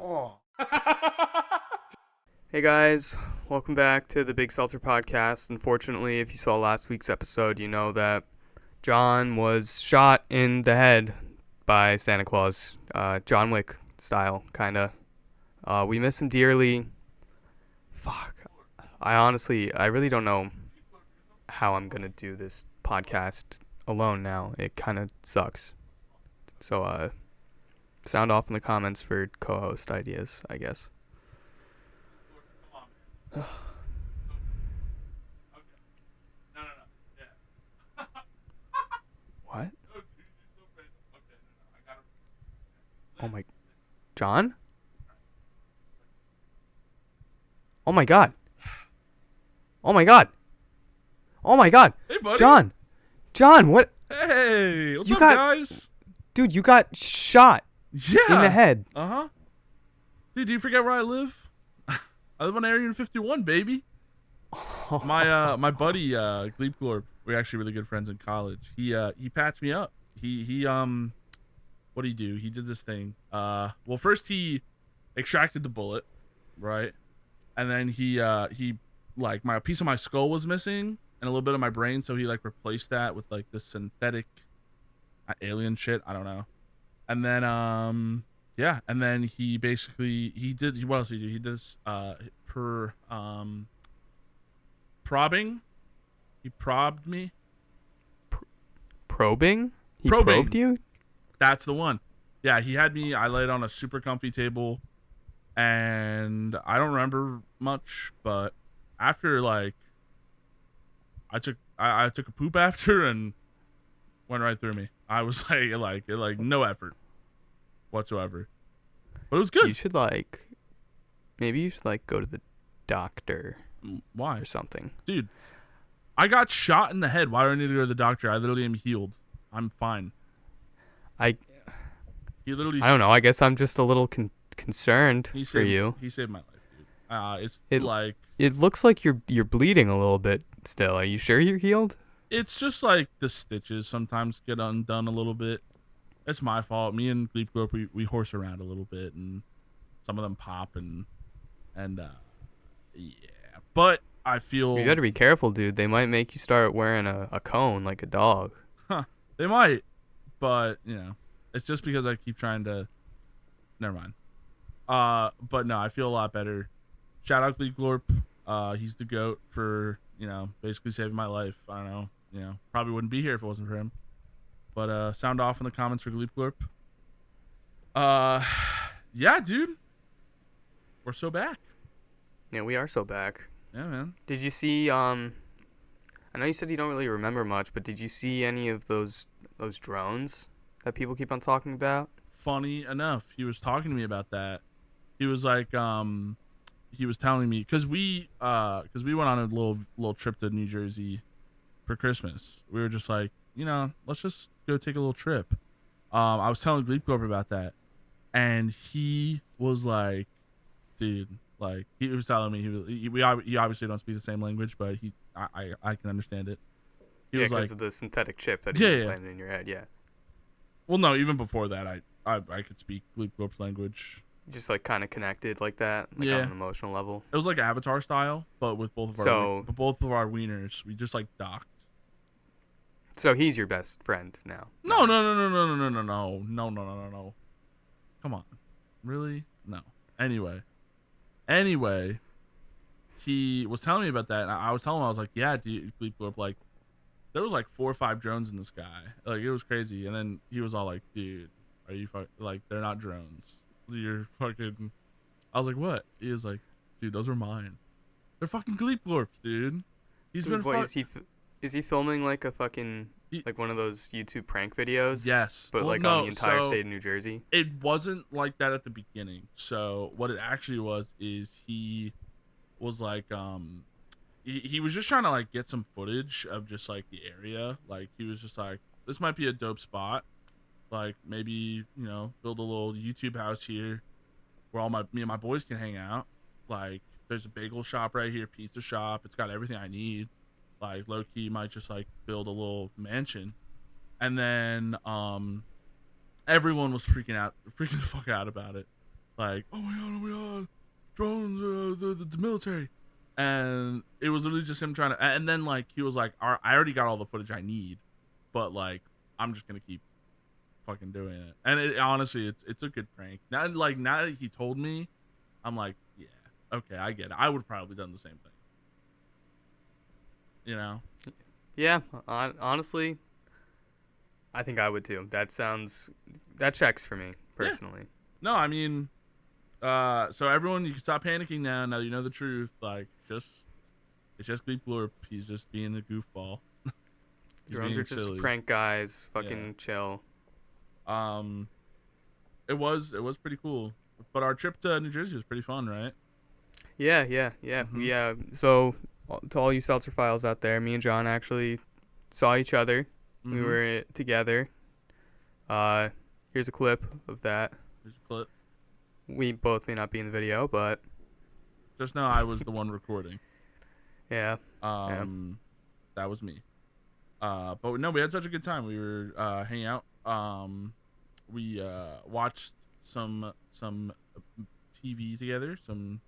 Oh. Hey guys, welcome back to the Big Seltzer podcast. Unfortunately, if you saw last week's episode, you know that John was shot in the head by Santa Claus, John Wick style, kinda. We miss him dearly. Fuck. I really don't know how I'm gonna do this podcast alone now. It kinda sucks. So, sound off in the comments for co-host ideas, I guess. What? Oh my... John? Oh my god. Oh my god. Oh my god. Hey, buddy. John, what? Hey, what's You up, got- guys? Dude, you got shot Yeah. in the head. Uh-huh. Dude, do you forget where I live? I live on Area 51, baby. My buddy, Gleep Glorp, we're actually really good friends in college. He patched me up. He what did he do? He did this thing. Well, first he extracted the bullet, right? And then he like my piece of my skull was missing and a little bit of my brain, so he like replaced that with like this synthetic alien shit. I don't know. And then yeah, and then he basically what else did he do? He did this probing. He probed me. Probing? He Probing. probed you? That's the one. Yeah, he had me. I laid on a super comfy table, and I don't remember much, but after like, I took a poop after and went right through me. I was like no effort whatsoever, but it was good. Maybe you should go to the doctor Why, or something. dude? I got shot in the head. Why do I need to go to the doctor? I literally am healed. I'm fine. I I don't know. I guess I'm just a little concerned for you. He saved my life, dude. It looks like you're bleeding a little bit still. Are you sure you're healed? It's just like the stitches sometimes get undone a little bit. It's my fault. Me and Gleep Glorp, we horse around a little bit, and some of them pop and yeah. But I feel You gotta be careful, dude. They might make you start wearing a cone like a dog. They might, but it's just because I keep trying to. Never mind. But no, I feel a lot better. Shout out Gleep Glorp. He's the GOAT for basically saving my life. I don't know. Probably wouldn't be here if it wasn't for him. But sound off in the comments for Gleep Glorp. Yeah, dude. We're so back. Yeah, we are so back. Yeah, man. Did you see? I know you said you don't really remember much, but did you see any of those drones that people keep on talking about? Funny enough, he was talking to me about that. He was like, he was telling me because we went on a little trip to New Jersey for Christmas. We were just like, let's just go take a little trip. I was telling Gleep Glorp about that, and he was like, dude, like he was telling me he obviously don't speak the same language, but I can understand it. He was because like, of the synthetic chip that he implanted in your head. Yeah. Well, no, even before that, I could speak Gleep Glorp's language. Just kind of connected like that, on an emotional level. It was like Avatar style, but with both of our wieners, we just docked. So he's your best friend now. No. Come on, really? No. Anyway, he was telling me about that, and I was telling him, I was like, yeah, dude, Gleep Glorp, there was 4 or 5 drones in the sky. It was crazy. And then he was all like, dude, are you they're not drones. You're fucking. I was like, what? He was like, dude, those are mine. They're fucking Gleep Glorps, dude. He's been. Is he filming a fucking one of those YouTube prank videos? Yes. But on the entire state of New Jersey. It wasn't like that at the beginning. So what it actually was is he was he was just trying to get some footage of just the area. He was just like, this might be a dope spot. Maybe build a little YouTube house here where me and my boys can hang out. There's a bagel shop right here, pizza shop. It's got everything I need. Low key might just build a little mansion. And then everyone was freaking the fuck out about it. like, oh my god, drones, the military, and it was literally just him trying to. And then like he was like, I already got all the footage I need, but like I'm just gonna keep fucking doing it. And honestly, it's a good prank. Now that he told me, I'm like, yeah, okay, I get it. I would have probably done the same thing. You know? Yeah, honestly, I think I would too. That checks for me personally. Yeah. No, I mean, so everyone, you can stop panicking now. Now you know the truth. Like, it's just Gleep Glorp. He's just being a goofball. Drones are just silly. prank guys. Fucking chill. It was pretty cool. But our trip to New Jersey was pretty fun, right? Yeah. Mm-hmm. So to all you Seltzer files out there, me and John actually saw each other. Mm-hmm. We were together. Here's a clip of that. Here's a clip. We both may not be in the video, but just now I was the one recording. Yeah. That was me. But no, we had such a good time. We were hanging out. We watched some TV together, some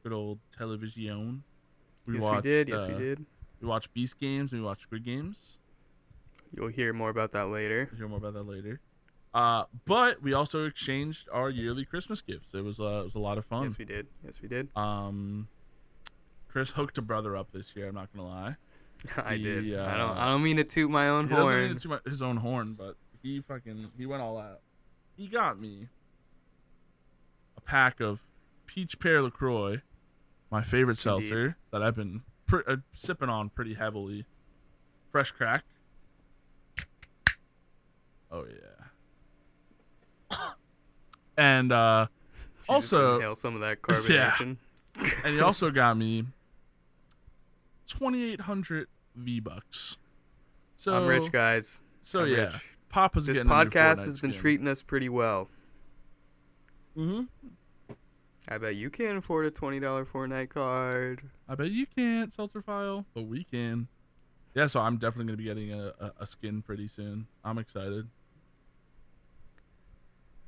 good old television. We did. We watched Beast Games. We watched Squid Games. You'll hear more about that later. But we also exchanged our yearly Christmas gifts. It was a lot of fun. Yes, we did. Chris hooked a brother up this year. I'm not gonna lie. I did. I don't mean to toot my own horn. He doesn't mean to toot his own horn, but he went all out. He got me a pack of Peach Pear LaCroix, my favorite seltzer that I've been sipping on pretty heavily. Fresh crack. Oh yeah. And also inhale some of that carbonation. Yeah. And he also got me 2,800 V-Bucks. So I'm rich, guys. So I'm rich. Papa's this podcast has been treating us pretty well. Mm-hmm. I bet you can't afford a $20 Fortnite card. I bet you can't, Seltzer File, but we can. Yeah, so I'm definitely going to be getting a skin pretty soon. I'm excited.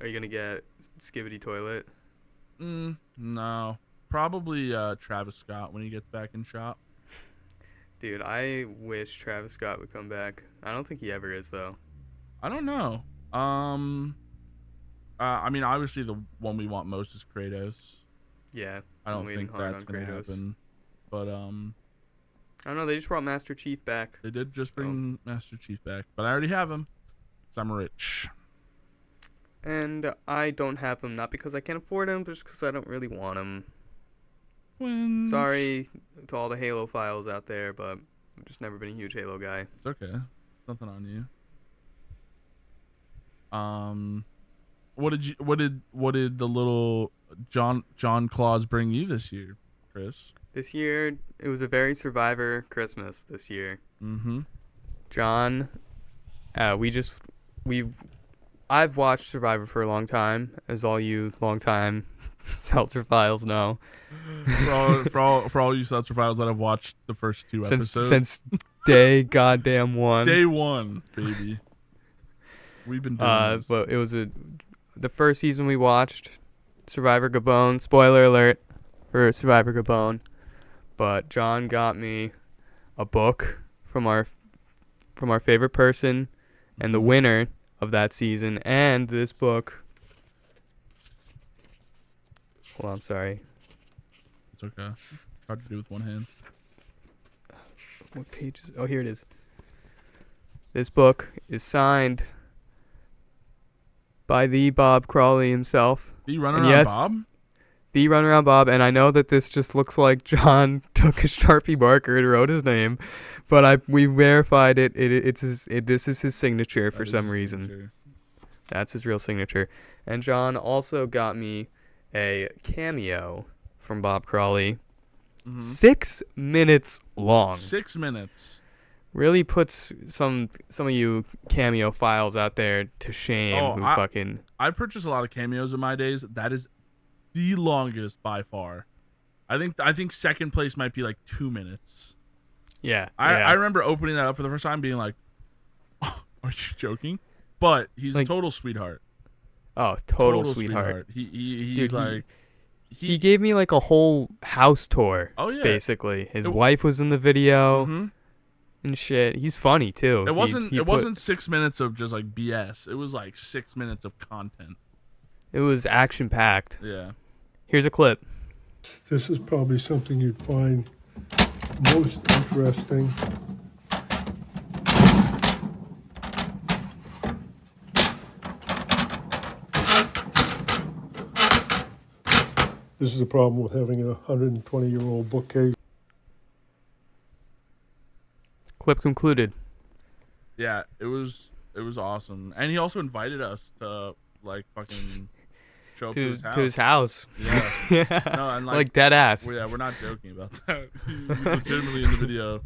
Are you going to get Skibidi Toilet? No. Probably Travis Scott when he gets back in shop. Dude, I wish Travis Scott would come back. I don't think he ever is, though. I don't know. I mean, obviously the one we want most is Kratos. Yeah, I don't think that's going to happen. But I don't know. They just brought Master Chief back. They did just bring Master Chief back, but I already have him. 'Cause I'm rich. And I don't have him, not because I can't afford him, but just because I don't really want him. When... Sorry to all the Halo files out there, but I've just never been a huge Halo guy. It's okay. Nothing on you. What did the little John Claus bring you this year, Chris? This year, it was a very Survivor Christmas this year. Mm-hmm. John, I've watched Survivor for a long time, as all you long-time Seltzer files know. for all you Seltzer files that have watched the first two episodes. Since day goddamn one. Day one, baby. We've been doing this. But it was the first season we watched, Survivor Gabon. Spoiler alert for Survivor Gabon. But John got me a book from our favorite person and the winner of that season, and this book. Hold on, sorry. It's okay. Hard to do with one hand. What page is? Oh, here it is. This book is signed by the Bob Crawley himself. The Runaround Bob? The Runaround Bob, and I know that this just looks like John took a Sharpie marker and wrote his name, but we verified it. This is his signature for some reason. Signature. That's his real signature. And John also got me a cameo from Bob Crawley. Mm-hmm. 6 minutes long. 6 minutes. Really puts some of you cameo files out there to shame. I purchased a lot of cameos in my days. That is the longest by far. I think second place might be like 2 minutes. Yeah. I remember opening that up for the first time being like, oh, are you joking? But he's a total sweetheart. Oh, total sweetheart. He Dude, like he gave me like a whole house tour. Oh yeah. Basically, his wife was in the video and shit. He's funny too. It wasn't 6 minutes of just like BS. It was like 6 minutes of content. It was action packed. Yeah. Here's a clip. This is probably something you'd find most interesting. This is the problem with having a 120-year-old bookcase. Clip concluded. Yeah, it was awesome. And he also invited us to like fucking show up to his house. Yeah. Yeah. No, and like dead ass. Well, yeah, we're not joking about that. He legitimately in the video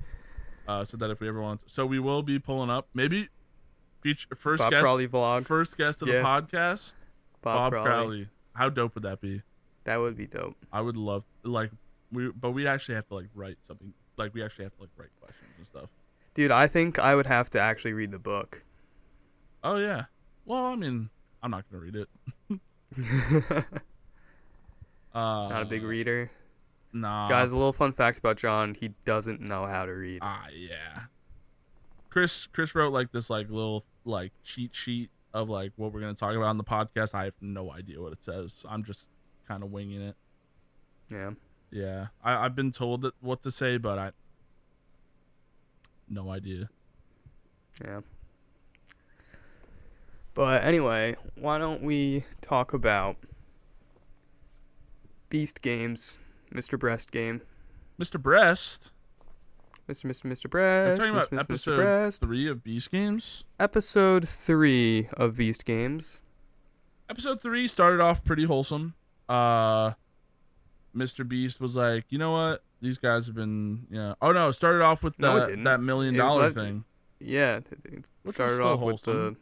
said that if we ever want to. So we will be pulling up. Maybe first Bob guest Crowley vlog. First guest of the podcast. Bob Crowley. How dope would that be? That would be dope. I would love but we actually have to like write something. Like we actually have to like write questions and stuff. Dude, I think I would have to actually read the book. Oh yeah. Well, I mean, I'm not gonna read it. Not a big reader. Nah. Guys, a little fun fact about John: he doesn't know how to read. Yeah. Chris wrote like this like little like cheat sheet of like what we're gonna talk about on the podcast. I have no idea what it says. I'm just kind of winging it. Yeah. Yeah. I've been told what to say, but I no idea. Yeah. But anyway, why don't we talk about Beast Games, Mr. Breast game. Mr. Breast? Mr. Breast. We're talking about Mr. episode Breast. 3 of Beast Games? Episode 3 of Beast Games. Episode 3 started off pretty wholesome. Mr. Beast was like, you know what? These guys have been, Oh no, it started off with that $1 million thing. Yeah, it started off with the.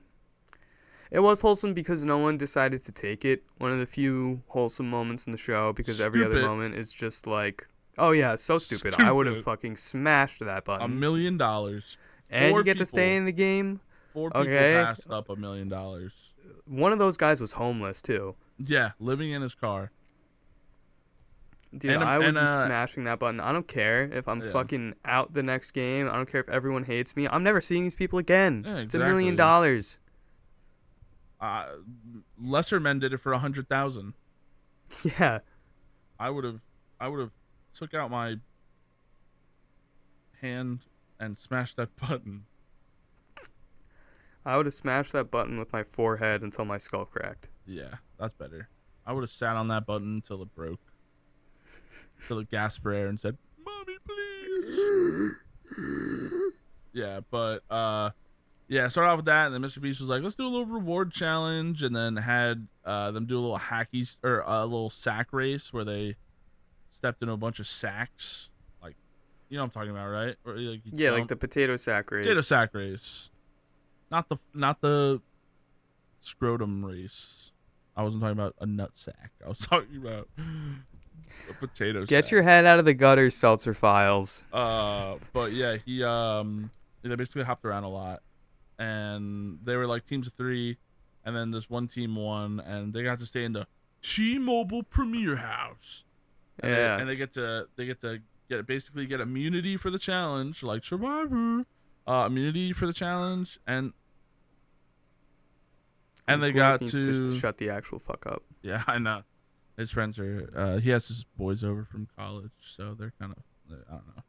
It was wholesome because no one decided to take it. One of the few wholesome moments in the show, because every other moment is just like, oh yeah, it's so stupid. I would have fucking smashed that button. $1 million. And you get to stay in the game. 4 people passed up $1 million. One of those guys was homeless too. Yeah, living in his car. Dude, I would be smashing that button. I don't care if I'm fucking out the next game. I don't care if everyone hates me. I'm never seeing these people again. Yeah, exactly. It's $1 million. Lesser men did it for 100,000. Yeah. I would have took out my hand and smashed that button. I would have smashed that button with my forehead until my skull cracked. Yeah, that's better. I would have sat on that button until it broke. Till it gasped for air and said, "Mommy, please." Yeah, but yeah, started off with that, and then Mr. Beast was like, "Let's do a little reward challenge," and then had them do a little a little sack race where they stepped into a bunch of sacks, like, you know what I'm talking about, right? Or, like, like the potato sack race. Potato sack race, not the scrotum race. I wasn't talking about a nut sack. I was talking about a potato sack. Get your head out of the gutter, Seltzer Files. But yeah, they basically hopped around a lot. And they were like teams of 3, and then this one team won, and they got to stay in the T-Mobile Premier House. And they get to get immunity for the challenge, like Survivor, immunity for the challenge, and they got to just shut the actual fuck up. Yeah, I know. His friends are he has his boys over from college, so they're kind of, I don't know.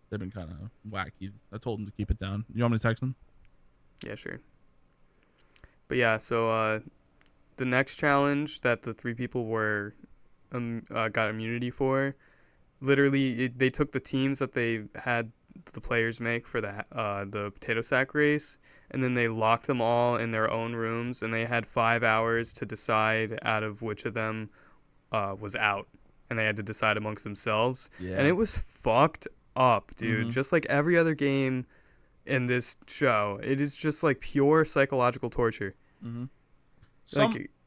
They've been kind of wacky. I told them to keep it down. You want me to text them? Yeah, sure. But yeah, so the next challenge that the 3 people were got immunity for, literally they took the teams that they had the players make for the potato sack race, and then they locked them all in their own rooms, and they had 5 hours to decide out of which of them was out, and they had to decide amongst themselves. Yeah. And it was fucked up, dude. Mm-hmm. Just like every other game in this show, it is just like pure psychological torture. Mm-hmm.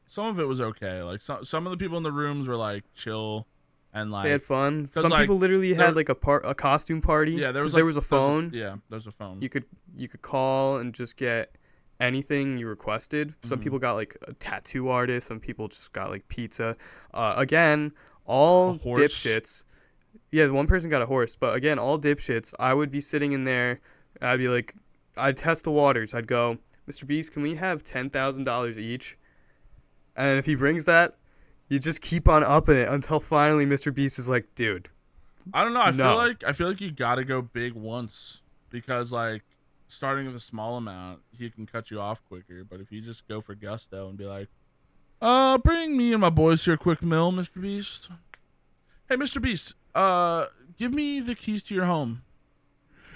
Some of it was okay. Like some of the people in the rooms were like chill and like they had fun. Some people literally had like a costume party. Yeah, there was a phone. There's a phone. You could call and just get anything you requested. Some people got like a tattoo artist. Some people just got like pizza. Again, all horse. dipshits. Yeah, one person got a horse, but again, all dipshits. I would be sitting in there. I'd be like, I'd test the waters. I'd go, Mr. Beast, can we have $10,000 each? And if he brings that, you just keep on upping it until finally Mr. Beast is like, dude. I don't know. I No. feel like you gotta go big once, because like starting with a small amount, he can cut you off quicker. But if you just go for gusto and be like, bring me and my boys here a quick meal, Mr. Beast. Hey, Mr. Beast, give me the keys to your home.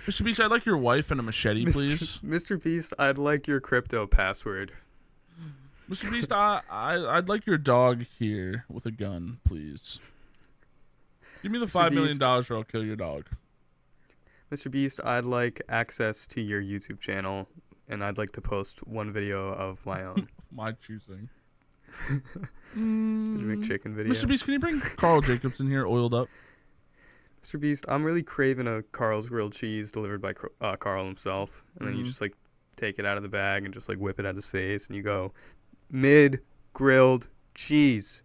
Mr. Beast, I'd like your wife and a machete, please. Mr. Beast, I'd like your crypto password. Mr. Beast, I'd like your dog here with a gun, please. Give me the $5 million or I'll kill your dog. Mr. Beast, I'd like access to your YouTube channel, and I'd like to post one video of my own. My choosing. The McChicken video. Mr. Beast, can you bring Carl Jacobs in here oiled up? Mr. Beast, I'm really craving a Carl's grilled cheese delivered by Carl himself. And then you just like take it out of the bag and just like whip it at his face, and you go, mid grilled cheese,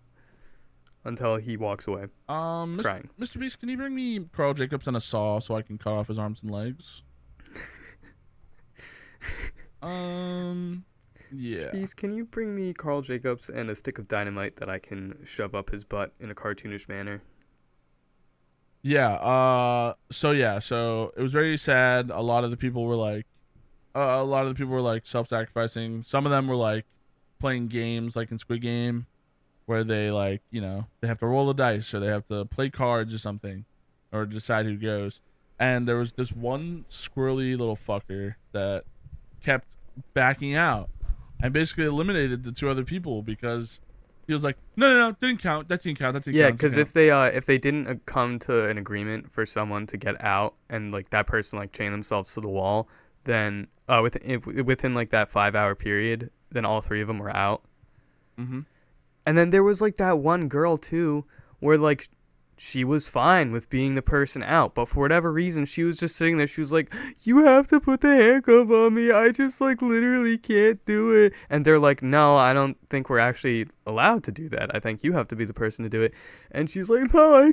until he walks away crying. Mr. Beast, can you bring me Carl Jacobs and a saw so I can cut off his arms and legs? Yeah. Mr. Beast, can you bring me Carl Jacobs and a stick of dynamite that I can shove up his butt in a cartoonish manner? Yeah. So it was very sad. A lot of the people were like, self-sacrificing. Some of them were like playing games, like in Squid Game, where they like, they have to roll the dice or they have to play cards or something, or decide who goes. And there was this one squirrely little fucker that kept backing out and basically eliminated the two other people because he was like, no, didn't count. That didn't count. Yeah, because if they didn't come to an agreement for someone to get out and like that person like chain themselves to the wall, then within like that 5-hour period, then all three of them were out. Mm-hmm. And then there was like that one girl too, where like she was fine with being the person out, but for whatever reason, she was just sitting there. She was like, you have to put the handcuff on me. I just like literally can't do it. And they're like, no, I don't think we're actually allowed to do that. I think you have to be the person to do it. And she's like, no, I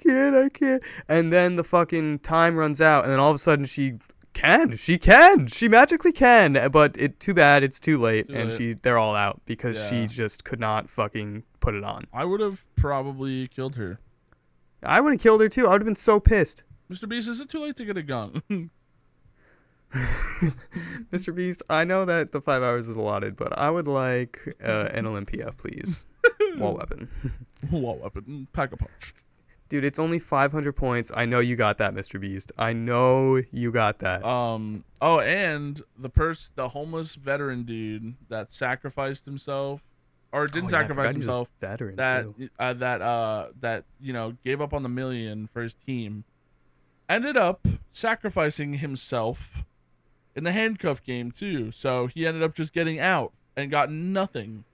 can't. And then the fucking time runs out, and then all of a sudden she magically can, but too bad it's too late. They're all out because she just could not fucking put it on. I would have probably killed her. I would have killed her too. I would have been so pissed. Mr. Beast, is it too late to get a gun? Mr. Beast, I know that the 5 hours is allotted, but I would like an Olympia, please. Wall weapon. Wall weapon. Pack a punch. Dude, it's only 500 points. I know you got that, Mr. Beast. I know you got that. Oh, and the homeless veteran dude that sacrificed himself, or didn't sacrifice himself. Veteran that gave up on the million for his team, ended up sacrificing himself in the handcuff game too. So he ended up just getting out and got nothing.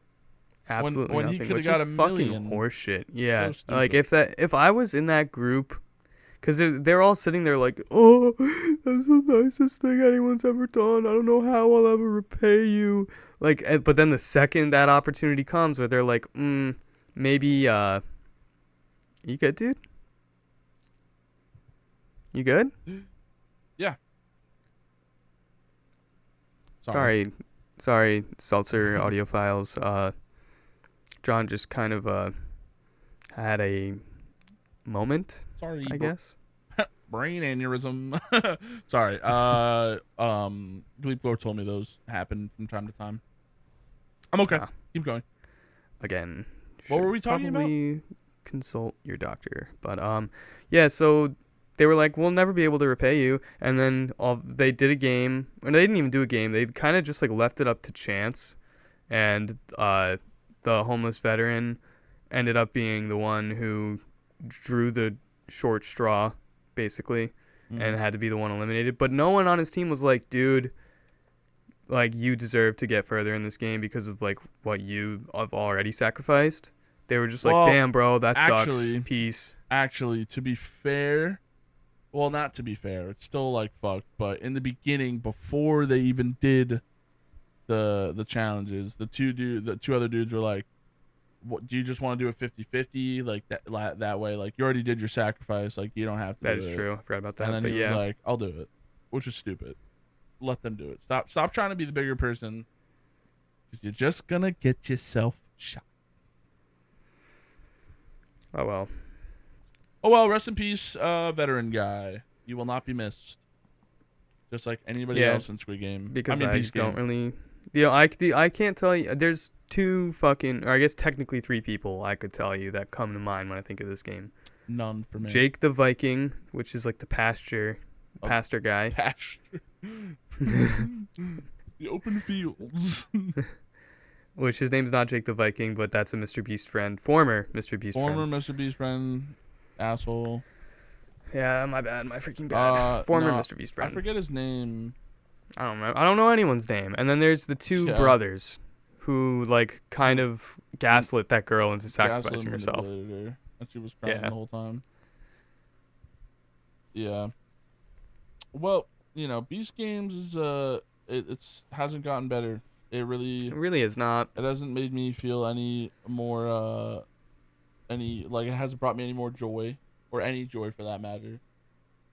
Absolutely when nothing. He could have got a million. Fucking horseshit. Yeah, So like if I was in that group, because they're all sitting there like, oh, that's the nicest thing anyone's ever done. I don't know how I'll ever repay you. Like, but then the second that opportunity comes, where they're like, maybe, you good, dude? You good? Yeah. Sorry, Seltzer audiophiles. John just kind of had a moment. Sorry, I guess. Brain aneurysm. Sorry. Gleep Lord told me those happen from time to time. I'm okay. Keep going. Again. What were we talking about? Probably consult your doctor. But yeah. So they were like, we'll never be able to repay you. And then they did a game, and they didn't even do a game. They kind of just like left it up to chance, and the homeless veteran ended up being the one who drew the short straw, basically, and had to be the one eliminated. But no one on his team was like, dude, like, you deserve to get further in this game because of like what you have already sacrificed. They were just like, damn, bro, that sucks. Peace. Actually, to be fair, well, not to be fair, it's still like fucked. But in the beginning, before they even did the challenges. The two other dudes were like, "What do you just want to do a 50-50? Like that way, like you already did your sacrifice, like you don't have to." That do is it. true. I forgot about that. And then But he yeah, was like, "I'll do it," which is stupid. Let them do it. Stop trying to be the bigger person, because you're just gonna get yourself shot. oh well. Oh well, rest in peace, veteran guy. You will not be missed. Just like anybody Yeah, else in Squid Game. Because I mean, I Beast don't Game. really. I can't tell you. There's two fucking, or I guess technically three people I could tell you that come to mind when I think of this game. None for me. Jake the Viking, which is like the pastor guy. Pasture. The open fields. Which his name's not Jake the Viking, but that's a Mr. Beast friend. Former Mr. Beast Former friend. Mr. Beast friend. Asshole. Yeah, my bad. My freaking bad. Former No, Mr. Beast friend. I forget his name. I don't know. I don't know anyone's name. And then there's the two brothers who like kind of gaslit that girl into sacrificing herself. Her, and she was crying the whole time. Yeah. Well, Beast Games is it's hasn't gotten better. It really is not. It hasn't made me feel any more it hasn't brought me any more joy, or any joy for that matter.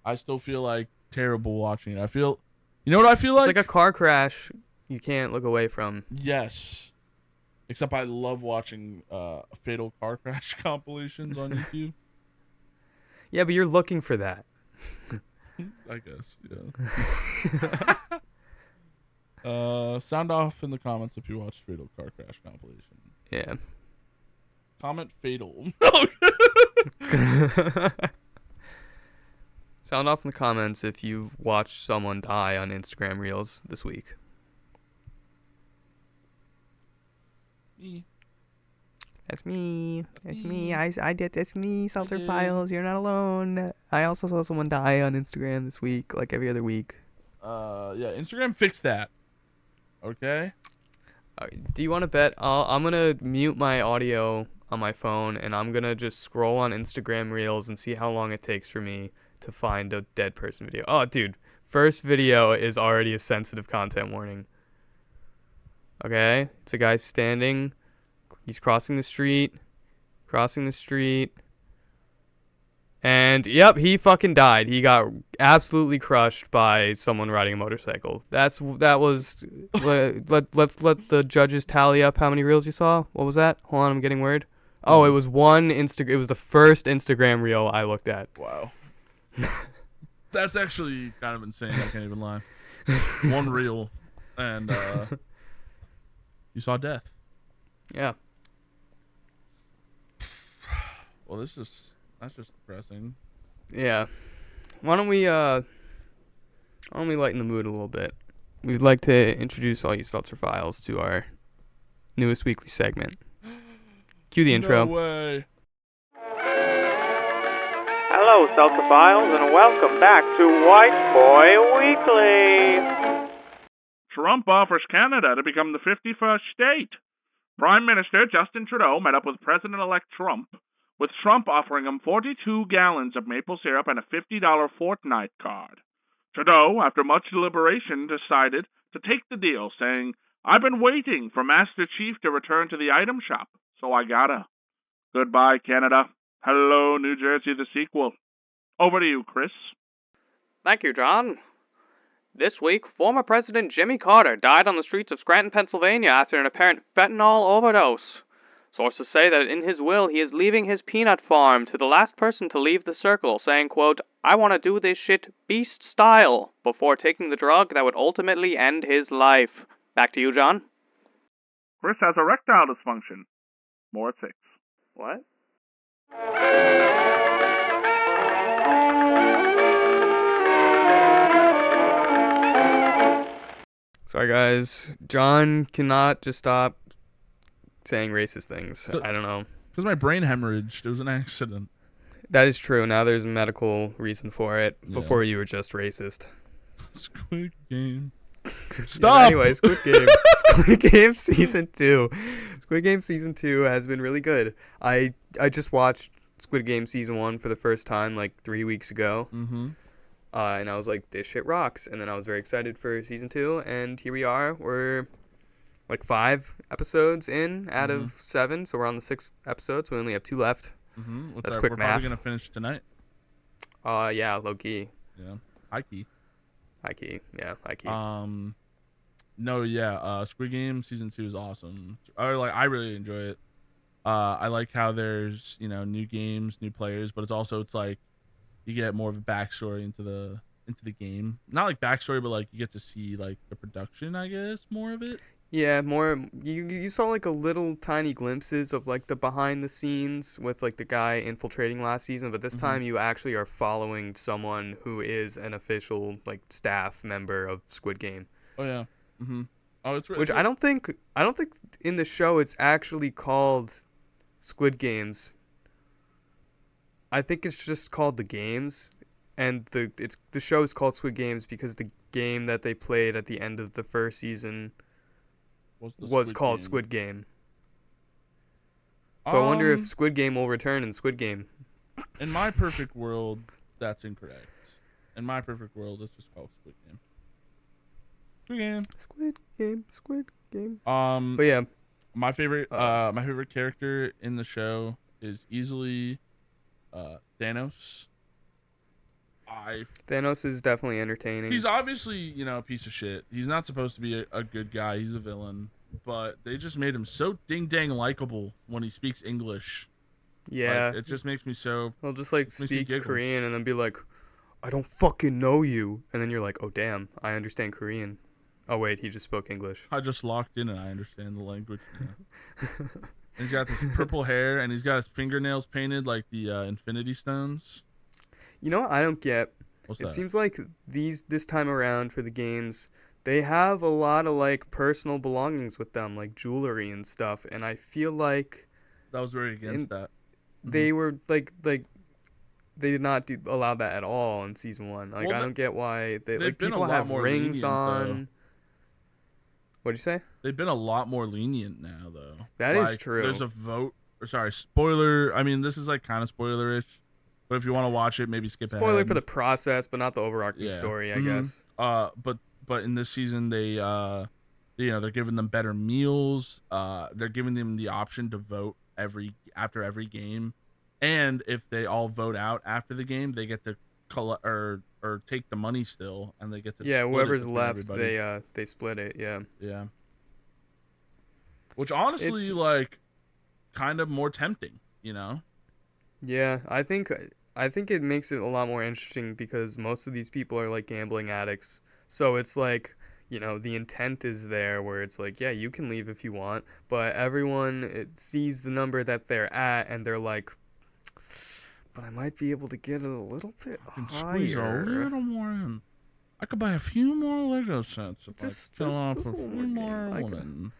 I still feel like terrible watching it. You know what I feel like? It's like a car crash you can't look away from. Yes. Except I love watching fatal car crash compilations on YouTube. Yeah, but you're looking for that. I guess, yeah. Sound off in the comments if you watch fatal car crash compilation. Yeah. Comment fatal. Sound off in the comments if you've watched someone die on Instagram Reels this week. Me. That's me. That's me. I did. That's me. Seltzer Files. You're not alone. I also saw someone die on Instagram this week, like every other week. Yeah. Instagram fixed that. Okay. Do you want to bet? I'm gonna mute my audio on my phone, and I'm gonna just scroll on Instagram Reels and see how long it takes for me to find a dead person video. Oh, dude. First video is already a sensitive content warning. Okay? It's a guy standing. He's crossing the street. And, yep, he fucking died. He got absolutely crushed by someone riding a motorcycle. Let's let the judges tally up how many reels you saw. What was that? Hold on, I'm getting word. Oh, it was it was the first Instagram reel I looked at. Wow. That's actually kind of insane. I can't even lie. One reel, and you saw death. Yeah. Well, that's just depressing. Yeah. Why don't we lighten the mood a little bit? We'd like to introduce all you Seltzer Files to our newest weekly segment. Cue the intro. No way. Hello, Seltzer Files, and welcome back to White Boy Weekly. Trump offers Canada to become the 51st state. Prime Minister Justin Trudeau met up with President-elect Trump, with Trump offering him 42 gallons of maple syrup and a $50 Fortnite card. Trudeau, after much deliberation, decided to take the deal, saying, "I've been waiting for Master Chief to return to the item shop, so I gotta. Goodbye, Canada. Hello, New Jersey, the sequel." Over to you, Chris. Thank you, John. This week, former President Jimmy Carter died on the streets of Scranton, Pennsylvania after an apparent fentanyl overdose. Sources say that in his will, he is leaving his peanut farm to the last person to leave the circle, saying, quote, "I want to do this shit beast style," before taking the drug that would ultimately end his life. Back to you, John. Chris has erectile dysfunction. More at 6. What? Sorry, guys. John cannot just stop saying racist things. I don't know. Because my brain hemorrhaged. It was an accident. That is true. Now there's a medical reason for it. Yeah. Before you were just racist. Squid Game. Stop! Yeah, anyway, Squid Game. Squid Game Season 2. Squid Game Season 2 has been really good. I just watched Squid Game Season 1 for the first time like 3 weeks ago. Mm-hmm. And I was like, this shit rocks. And then I was very excited for Season 2. And here we are. We're like 5 episodes in out Mhm. of 7, so we're on the 6th episode. So we only have 2 left. That's quick We're math. probably gonna finish tonight. Yeah, low key, Yeah, high key. high key, yeah, high key. No, yeah. Squid Game season 2 is awesome. I really enjoy it. I like how there's new games, new players, but it's like you get more of a backstory into the game. Not like backstory, but like you get to see like the production, I guess, more of it. Yeah, more you saw like a little tiny glimpses of like the behind the scenes with like the guy infiltrating last season, but this time you actually are following someone who is an official like staff member of Squid Game. Oh yeah. Oh, it's Which I don't think in the show it's actually called Squid Games. I think it's just called The Games, and the show is called Squid Games because the game that they played at the end of the first season was called Squid Game. So I wonder if Squid Game will return in Squid Game. In my perfect world, that's incorrect. In my perfect world, it's just called Squid Game. Squid Game. Squid Game. Squid Game. But But yeah, my favorite character in the show is easily Thanos. Thanos is definitely entertaining. He's obviously, a piece of shit. He's not supposed to be a good guy. He's a villain. But they just made him so ding-dang likable when he speaks English. Yeah. Like, it just makes me so... He'll just like makes me speak giggle. Korean and then be like, I don't fucking know you. And then you're like, oh damn, I understand Korean. Oh wait, he just spoke English. I just locked in and I understand the language now. And he's got this purple hair and he's got his fingernails painted like the Infinity Stones. You know what I don't get? What's It that? seems like this time around for the games, they have a lot of like personal belongings with them, like jewelry and stuff, and I feel like That was very against that. they were like they did not allow that at all in season 1. Like Well, I don't get why they've like been a people lot have more rings lenient, on. What'd you say? They've been a lot more lenient now, though. That is true. There's a vote. Or sorry, spoiler. I mean, this is like kind of spoilerish. But if you want to watch it, maybe skip Spoiler ahead. for the process, but not the overarching Yeah. story, I Mhm. guess. But in this season, they're giving them better meals. They're giving them the option to vote after every game, and if they all vote out after the game, they get to collect or take the money still, and they get to Yeah, split it whoever's between left, everybody. they split it. Yeah. Yeah. Which honestly, It's- like, kind of more tempting, Yeah, I think it makes it a lot more interesting because most of these people are like gambling addicts. So it's like, the intent is there where it's like, yeah, you can leave if you want, but everyone sees the number that they're at and they're like, but I might be able to get it a little bit I can squeeze a higher. little more in. I could buy a few more Lego sets if Just I fill a up a little few more more game. women.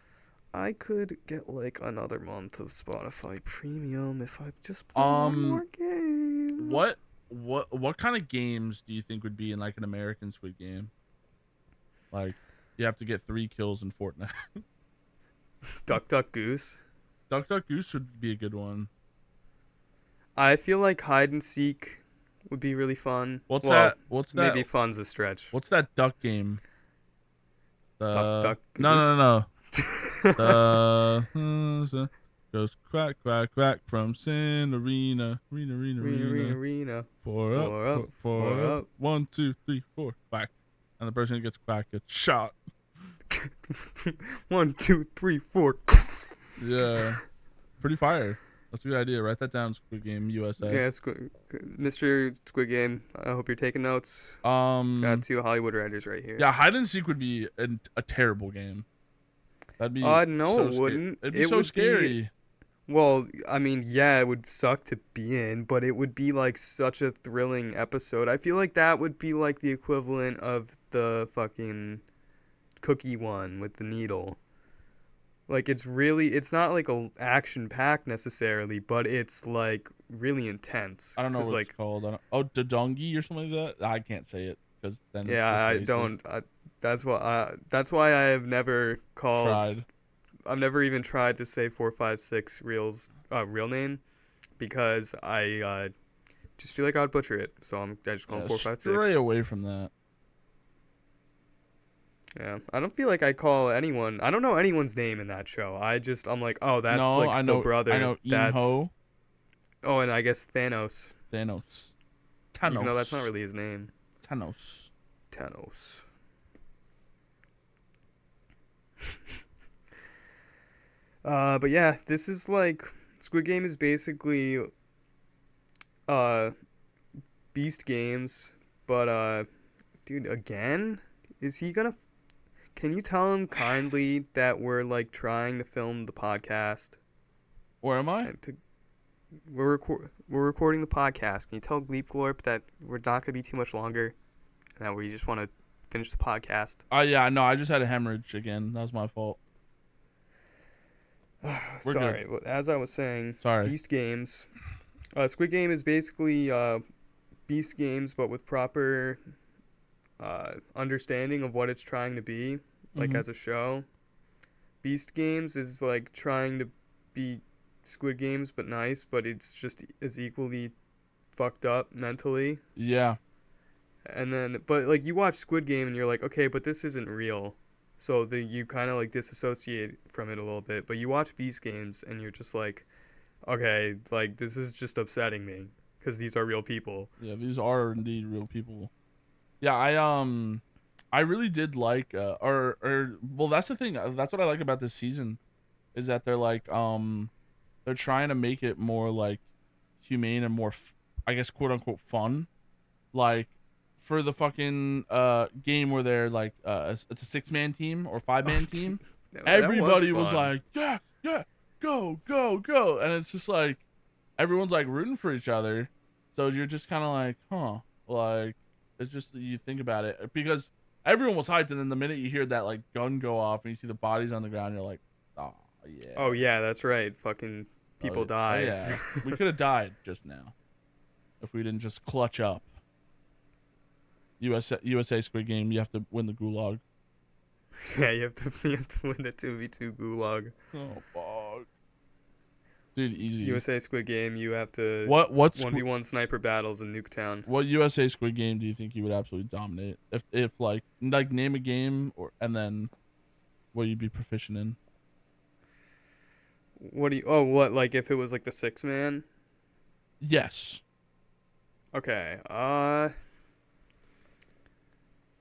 I could get like another month of Spotify Premium if I just play one more game. What kind of games do you think would be in like an American Squid Game? Like, you have to get 3 kills in Fortnite. Duck Duck Goose. Duck Duck Goose would be a good one. I feel like hide and seek would be really fun. What's Well, that? What's that? Maybe fun's a stretch. What's that duck game? Duck No. Goes quack quack quack from Sin Arena. Arena. Four up, four up. 1, 2, 3, 4. Quack. And the person who gets quacked gets shot. 1, 2, 3, 4. Yeah. Pretty fire. That's a good idea. Write that down, Squid Game USA. Yeah, Mr. Squid Game. I hope you're taking notes. Um. Got 2 Hollywood writers right here. Yeah, hide and seek would be a terrible game. That'd be. No, so it wouldn't. It'd be It so would scary. Well, I mean, yeah, it would suck to be in, but it would be like such a thrilling episode. I feel like that would be like the equivalent of the fucking cookie one with the needle. Like it's not like a action pack necessarily, but it's like really intense. I don't know what 'Cause, it's called. Dodongi or something like that. I can't say it because then. Yeah, I it's don't. That's why I have never called. Tried. I've never even tried to say 456 real name because I just feel like I would butcher it. So I just call him 456. Stray away from that. Yeah, I don't feel like I call anyone. I don't know anyone's name in that show. I'm like, oh, that's No, like I the know. brother. I know. That's Inho, oh, and I guess Thanos. Thanos, Even though that's not really his name. Thanos. Thanos. But yeah, this is like Squid Game is basically uh Beast Games, but dude, again, is he gonna? Can you tell him kindly that we're like trying to film the podcast Where am I? and we're recording the podcast. Can you tell Gleep Glorp that we're not gonna be too much longer, and that we just want to finish the podcast? Oh yeah, no, I just had a hemorrhage again. That was my fault. We're Sorry, as I was saying, Sorry. Beast Games. Squid Game is basically Beast Games, but with proper understanding of what it's trying to be, like as a show. Beast Games is like trying to be Squid Games, but nice, but it's just as equally fucked up mentally. Yeah. And then, but like you watch Squid Game and you're like, okay, but this isn't real. So you kind of like disassociate from it a little bit. But you watch Beast Games and you're just like, okay, like this is just upsetting me because these are real people. Yeah, these are indeed real people. Yeah, I really did like well, that's the thing. That's what I like about this season, is that they're like they're trying to make it more like humane and more, I guess, quote unquote fun, like. For the fucking game where they're like it's a 6-man team or 5-man team, everybody was like, yeah, go, and it's just like everyone's like rooting for each other, so you're just kind of like, like it's just you think about it because everyone was hyped, and then the minute you hear that like gun go off and you see the bodies on the ground, you're like, oh yeah. Oh yeah, that's right. Fucking people died. Oh, yeah, we could have died just now if we didn't just clutch up. USA Squid Game, you have to win the gulag. Yeah, you have to win the 2v2 gulag. Oh fuck. Dude, easy. USA Squid Game, you have to what 1v1 sniper battles in Nuketown. What USA Squid Game do you think you would absolutely dominate? If like name a game and then what you'd be proficient in? What like if it was like the 6-man? Yes. Okay.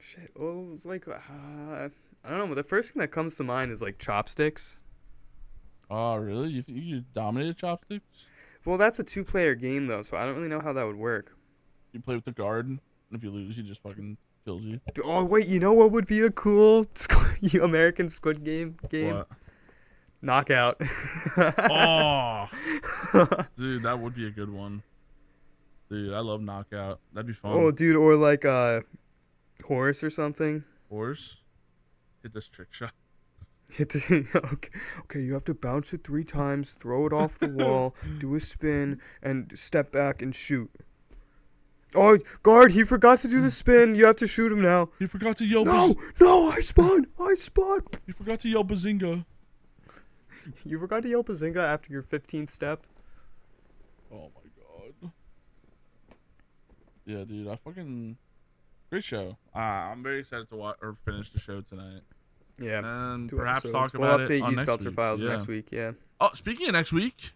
Shit. Oh, like I don't know. But the first thing that comes to mind is like chopsticks. Oh, really? You think you dominated chopsticks? Well, that's a 2-player game though, so I don't really know how that would work. You play with the guard, and if you lose, he just fucking kills you. Oh wait, you know what would be a cool American Squid Game? What? Knockout. Oh, dude, that would be a good one. Dude, I love Knockout. That'd be fun. Oh, dude, or like horse or something. Horse? Hit this trick shot. Okay, you have to bounce it 3 times, throw it off the wall, do a spin, and step back and shoot. Oh, guard, he forgot to do the spin. You have to shoot him now. He forgot to yell. No, I spun. He forgot to yell Bazinga. You forgot to yell Bazinga after your 15th step? Oh my god. Yeah, dude, I fucking... Great show. I'm very excited to watch or finish the show tonight. Yeah. And 2 perhaps episodes. talk about We'll it update on you next Seltzer week. Files Yeah. next week, yeah. Oh, speaking of next week,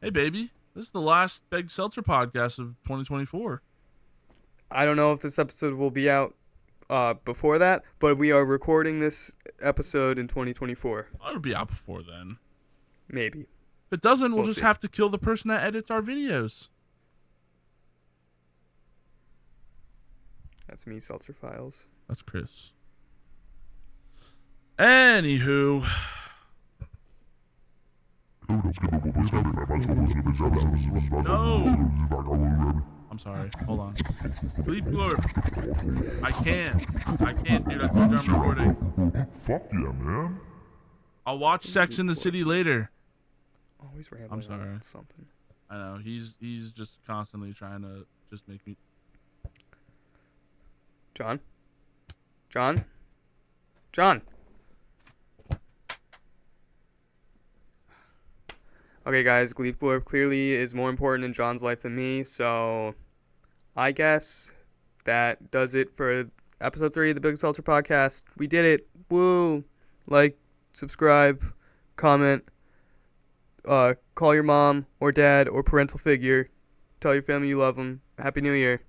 hey baby, this is the last Big Seltzer podcast of 2024. I don't know if this episode will be out before that, but we are recording this episode in 2024. It'll be out before then. Maybe. If it doesn't, we'll just see. have to kill the person that edits our videos. That's me, Seltzer Files. That's Chris. Anywho. No. I'm sorry. Hold on. Bleep Glorp. I can't, dude. I told you I'm recording. Fuck yeah, man. I'll watch Sex in the City later. Always rambling I'm sorry. about something. I know. He's just constantly trying to just make me... John? Okay, guys, Gleep Glorp clearly is more important in John's life than me, so I guess that does it for episode 3 of the Big Seltzer podcast. We did it. Woo! Like, subscribe, comment, call your mom or dad or parental figure. Tell your family you love them. Happy New Year.